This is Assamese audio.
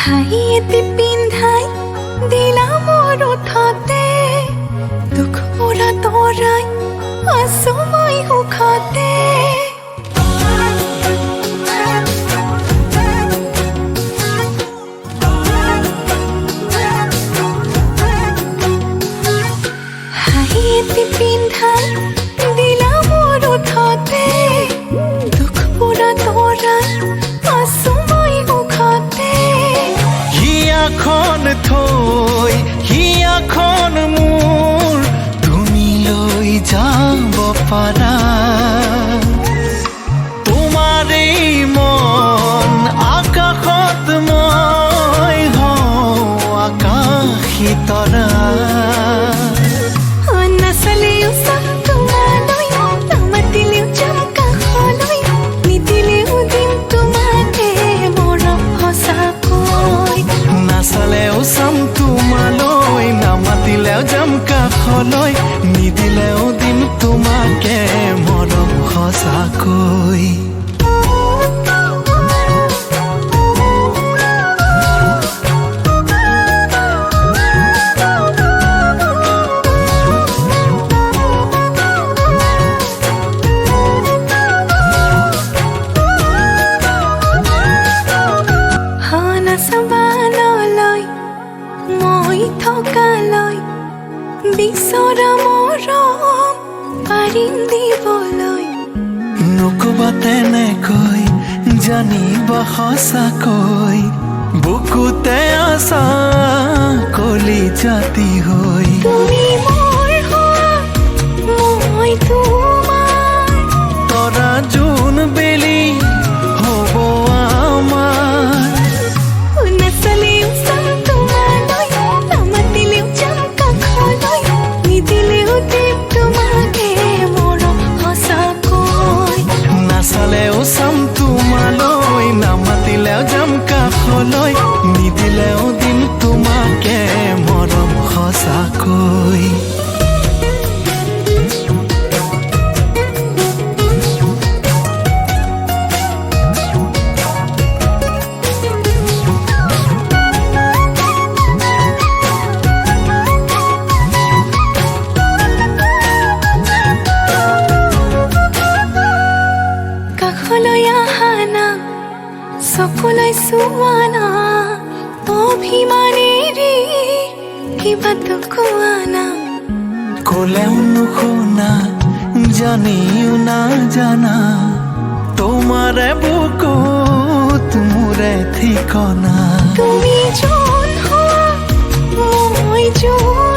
হাইয়েতে পিন্ধাই দিলা মোর ওঠতে দুখ মোরা তোরাই আছো মই সুখতে হাইয়েতে পিন্ধাই দিলা মোর ওঠতে দুখ মোরা তোরাই আছো মই সুখতে হিয়াখন থৈ হিয়াখন মোৰ তুমি লৈ যাব পাৰা তোমাৰে মন আকাশত মই হওঁ আকাশী তৰা নাচালেও চাম তোমালৈ নামাতিলেও যাম কাষলৈ নিদিলেও দিম তোমাকে মৰম সঁচাকৈ নাচালেও চাম তোমালৈ নামাতিলেও যাম কাষলৈ নিদিলেও দিম তোমাকে মৰম সঁচাকৈ নাচাবানলৈ মই থকালৈ বিচৰা মৰম পাৰিম দিবলৈ নকবা তেনেকৈ জানিবা সঁচাকৈ বুকুতে আছা কলি জাতি হৈ তুমি মোৰ হোৱা মই তোমাৰ তৰা জোন বেলি হ'ব আমাৰ নাচালেও চাম তোমালৈ নামাতিলেও যাম কাষলৈ নিদিলেও দিম তোমাকে মৰম সঁচাকৈ নাচালেও চাম তোমালৈ নামাতিলেও যাম কাষলৈ নিদিলেও দিম তোমাকে মৰম সঁচাকৈ কাষলৈ আহা না চকুলৈ চোৱা না অভিমানেৰে কিবাটো কোৱা না ক'লেও নুশুনা জানিও নাজানা তোমাৰে বুকুত মোৰে ঠিকনা তুমি যোন হোৱা মই যোন